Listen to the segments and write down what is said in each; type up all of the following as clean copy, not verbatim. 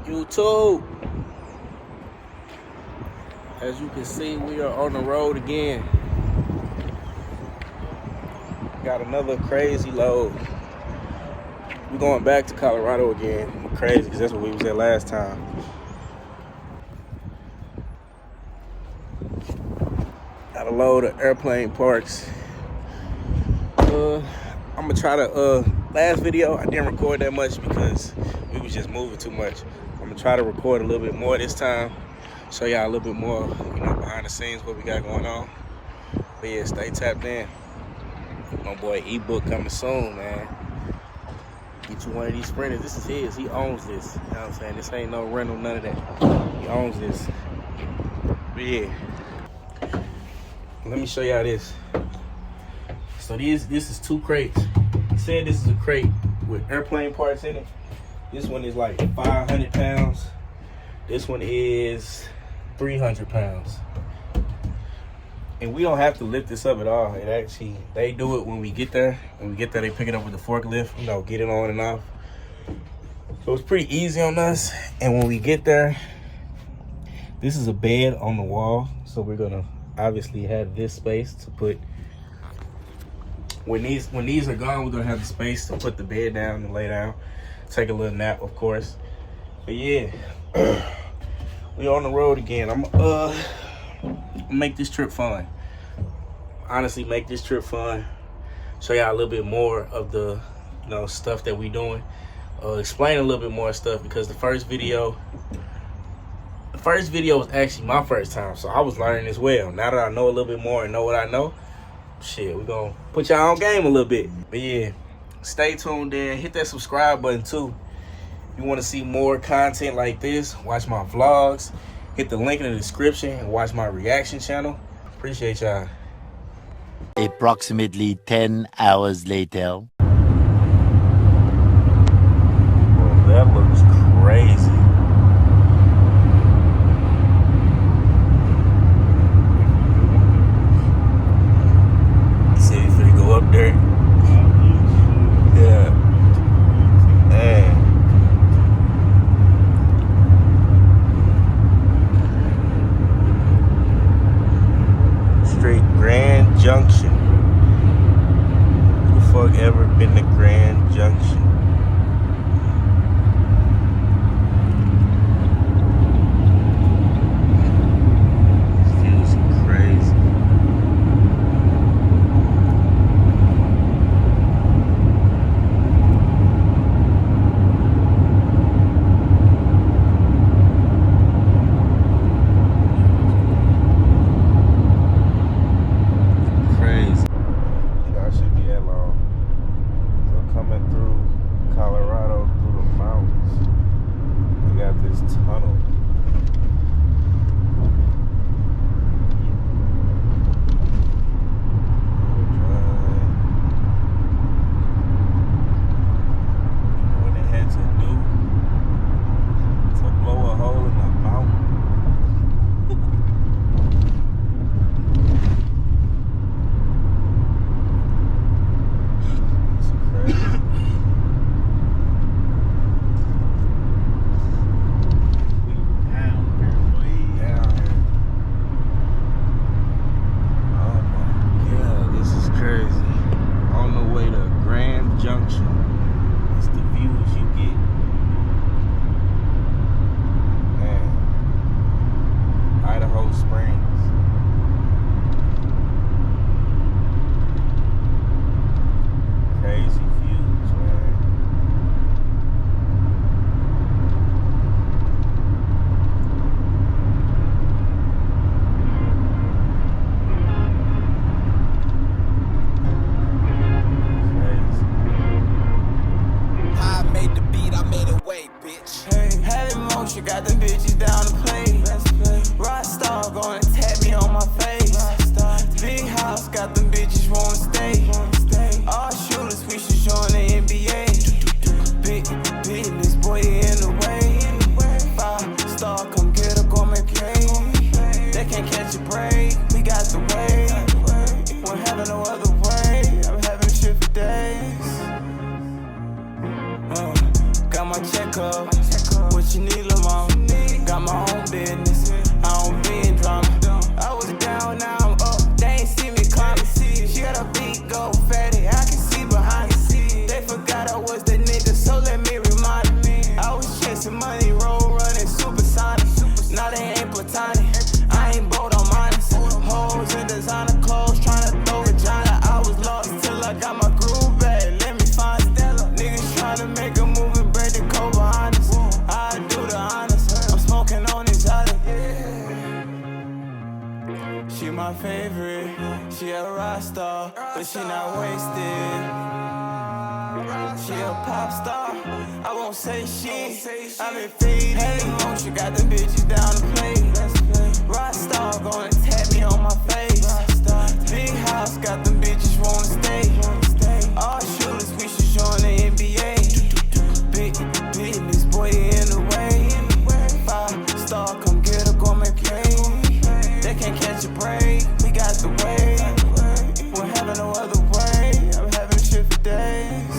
YouTube. As you can see, we are on the road again. Got another crazy load. We're going back to Colorado again. Crazy, because that's where we was at last time. Got a load of airplane parts. I'm gonna try to, last video, I didn't record that much because we was just moving too much. I'm gonna try to record a little bit more this time. Show y'all a little bit more, behind the scenes, what we got going on. But yeah, stay tapped in. My boy ebook coming soon, man. Get you one of these sprinters. This is his. He owns this. You know what I'm saying? This ain't no rental, none of that. He owns this. But yeah. Let me show y'all this. So this is 2 crates. He said this is a crate with airplane parts in it. This one is like 500 pounds. This one is 300 pounds. And we don't have to lift this up at all. It actually, they do it when we get there. When we get there, they pick it up with the forklift, get it on and off. So it's pretty easy on us. And when we get there, this is a bed on the wall. So we're gonna obviously have this space to put, when these are gone, we're gonna have the space to put the bed down and lay down. Take a little nap, of course. But yeah, we're on the road again. I'm make this trip fun. Honestly, make this trip fun. Show y'all a little bit more of the stuff that we doing. Explain a little bit more stuff, because the first video was actually my first time, so I was learning as well. Now that I know a little bit more and know what I know, shit, we're gonna put y'all on game a little bit. But yeah, stay tuned there. Hit that subscribe button too. If you want to see more content like this, watch my vlogs. Hit the link in the description and watch my reaction channel. Appreciate y'all. Approximately 10 hours later. Well, that looks crazy. See, if we go up there. Yeah. Man. Grand Junction. Who the fuck ever been to Grand Junction? This feels crazy. Colorado through the mountains. We got this tunnel. What they had to do to blow a hole in the mountain. It's crazy. Junction. It's the views you get. Man. Idaho Springs. Crazy views, man. She got them bitches down to play. Rockstar gonna tap me on my face. Big house got them bitches wanna stay. All shooters, we should join the NBA. Big business, boy, in the way. 5-star, come get a gourmet plate. They can't catch a break. We got the way. Won't have no other way. I'm having shit for days. Got my check up. what you need, lil' mama. Got my own business, I don't be in drama. I was down, now I'm up, they ain't see me climbing. She got a big gold fatty, I can see behind it. They forgot I was the nigga, so let me remind them. I was chasing money, roll running, supersonic. Now they ain't platonic, I ain't bold on minus. Hoes in designer clothes, tryna throw vagina. I was lost till I got my groove back, let me find it. Niggas tryna make a move and break the code behind us. I do the honors, I'm smoking on exotic. She my favorite, she a rock star, but she not wasted. She a pop star, I won't say shit, I've been fading. She got them bitches down to play. Rock star gonna tap me on my face. Big house got them bitches wanna stay. All shooters, we should join the NBA. Big business, boy, in the way. 5-star, come get a gourmet plate. They can't catch a break, we got the way. We're having no other way, I'm having shit for days.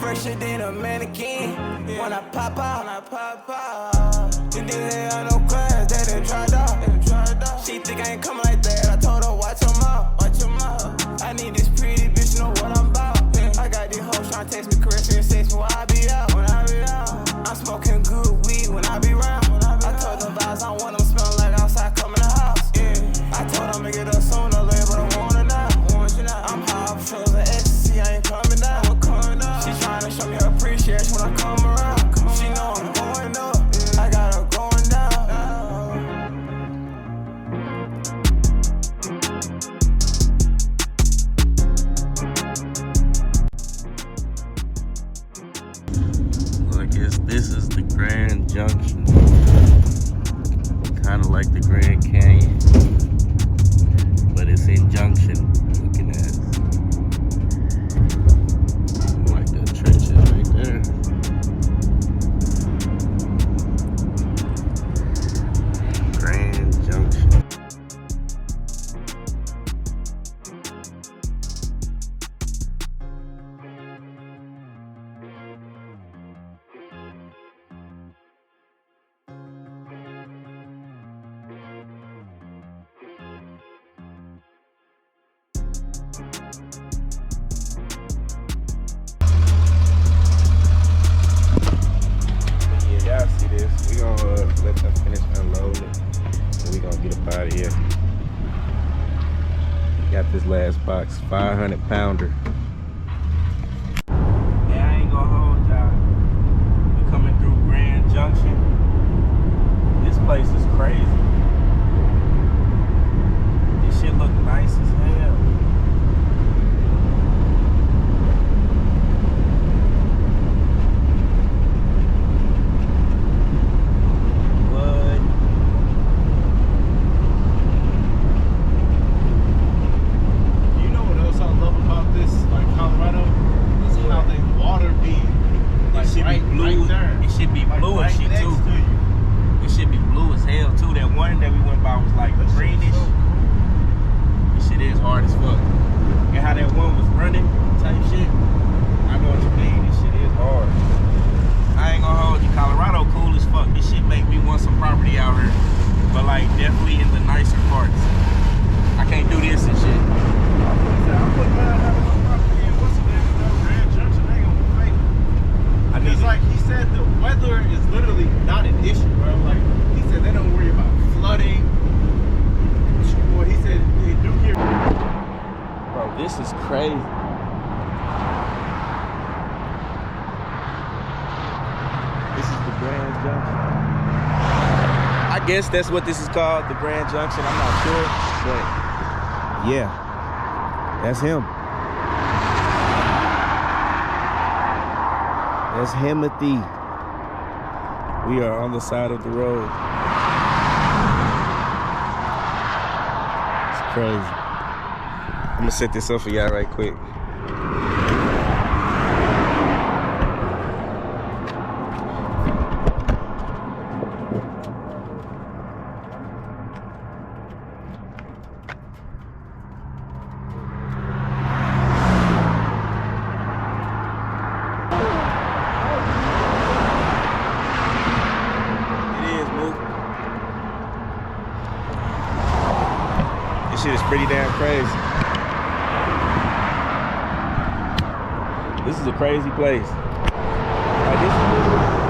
Fresher than a mannequin, when I pop out. You think they are no class, they done tried out. She think I ain't come like that, I told her watch your mouth. I need this pretty bitch, know what I'm about. I got these hoes tryna text me, caress me, and sex me when I be out. I'm smoking good weed when I be round. I told them vibes, I want them smelling like outside, come in the house. I told them make it up sooner or later, but I want her now. I'm high, I'm sure the ecstasy, I ain't coming down. She tryna show me her appreciation when I come around. She know I'm going up, I got her going down. Well, I guess this is the Grand Junction. Kind of like the Grand Canyon, but it's in Junction. Looking at like the trenches right there. Grand Junction. Y'all see this? We gonna let them finish unloading it, and we gonna get up out of here. Got this last box, 500 pounder. Yeah, I ain't gonna hold y'all. We coming through Grand Junction. This place is crazy. This shit look nice as hell. This is crazy. This is the Grand Junction. I guess that's what this is called, the Grand Junction. I'm not sure, but yeah, that's him. That's Himothy. We are on the side of the road. It's crazy. I'm gonna set this up for y'all right quick. This shit is pretty damn crazy. This is a crazy place. Like this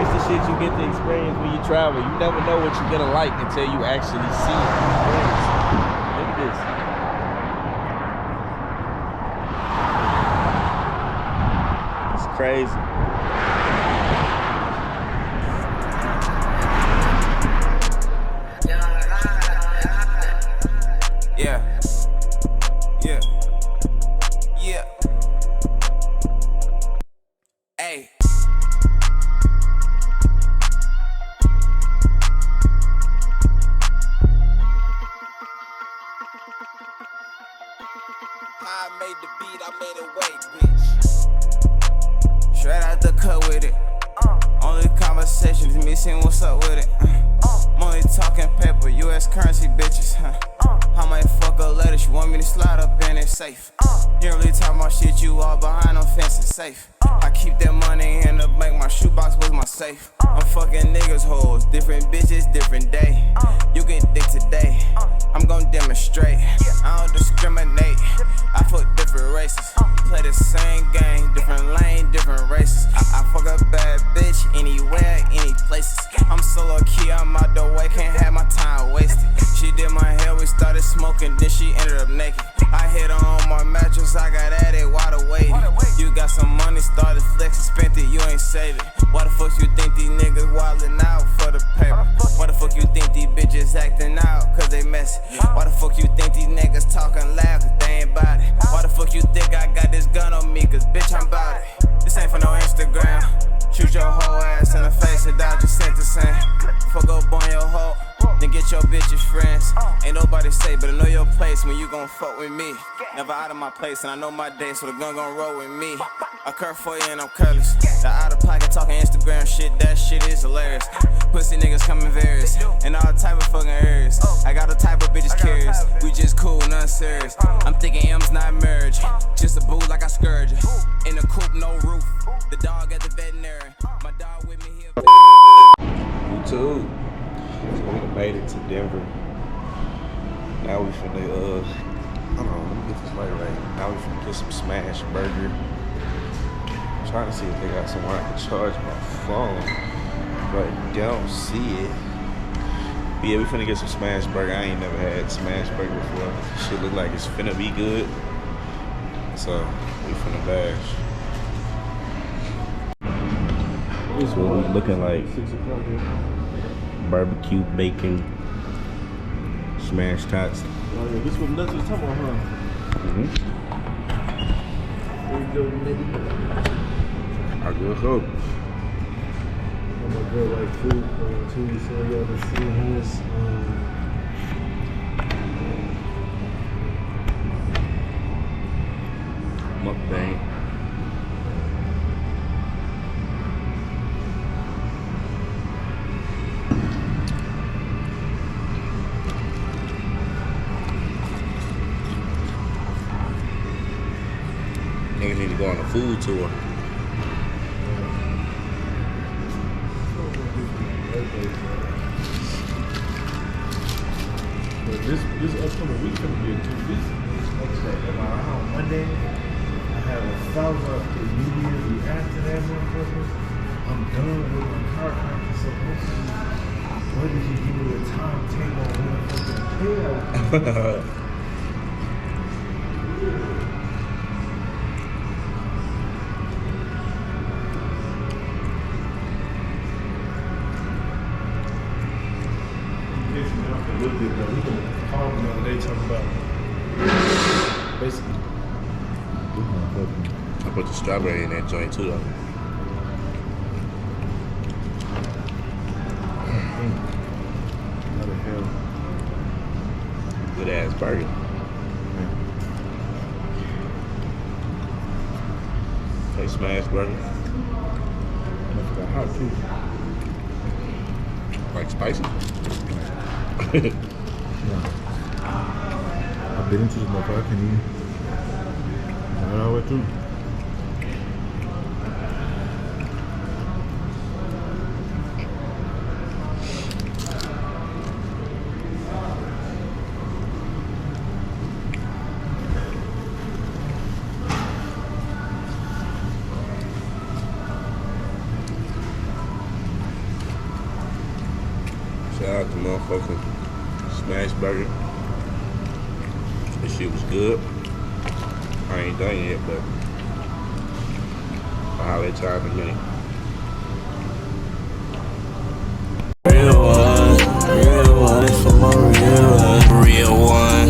it's the shit you get to experience when you travel. You never know what you're gonna like until you actually see it. Look at this. It's crazy. Yeah. Yeah. Yeah. Hey. I made the beat, I made it wait, bitch. Straight out the cut with it. Only conversations, me seeing what's up with it. I'm only talking paper, US currency, bitches. I might fuck up later, she want me to slide up in it, safe. You don't really talk about shit, you all behind them fences, safe. I keep that money in the bank, my shoebox was my safe. I'm fucking niggas hoes, different bitches, different day. You get dick today, I'm gon' demonstrate. I don't discriminate, I fuck different races. Play the same game, different lane, different races. I fuck a bad bitch, anywhere, any places. I'm so low key, I'm out the way, can't have my time wasted. She did my hair, we started smoking, then she ended up naked. I hit her on my mattress, I got at it, wide awake. You got some money, started flexing, spent it, you ain't save it. Why the fuck you think these niggas wildin' out for the paper? Why the fuck you think these bitches acting out, cause they messy? Why the fuck you think these niggas talking loud, cause they ain't bout it? Why the fuck you think I got this gun on me, cause bitch I'm bout it? This ain't for no Instagram. Shoot your whole ass in the face and dodge your sentencing. Fuck up on your hoe, then get your bitches friends. Ain't nobody safe, but I know your place when you gon' fuck with me. Never out of my place, and I know my day, so the gun gon' roll with me. I curve for you and I'm careless. The out of pocket talking Instagram shit, that shit is hilarious. Pussy niggas coming various, in all type of fucking areas. I got a type of bitches curious, we just cool, nothing serious. I'm thinking M's not marriage, just a boo like I scourge it. In the coop, no roof, the dog at the veterinary. My dog with me here. YouTube. So we done made it to Denver. Now we finna hold on, let me get this light right. Now we finna get some smash burger. I'm trying to see if they got somewhere I can charge my phone, but don't see it. But yeah, we finna get some smash burger. I ain't never had smash burger before. Shit look like it's finna be good. So we finna bash. This is what we looking like. 6 o'clock here. Barbecue, bacon, smash tots. Oh yeah, this what nuts was talking about, huh? There you go, nigga. I good hope. I'm gonna go like food too, so y'all can see his mukbang. Niggas need to go on a food tour. But this upcoming week gonna be a good week. Around Monday, I have 1,000 immediately after that motherfucker. I'm done with my car practice. So what did you give me a timetable on when I fucking pay? A little bit, but we can call them the other day talking about basically. I put the strawberry in that joint too though. How the hell? Good ass burger. Hey, smash burger. That's got hot too. Like spicy? Yeah. I've been into this motherfucker, I can eat it. Not all the way through. out the motherfucking smash burger. This shit was good. I ain't done yet, but I'll let y'all in a minute. Real one for my real one. Real one.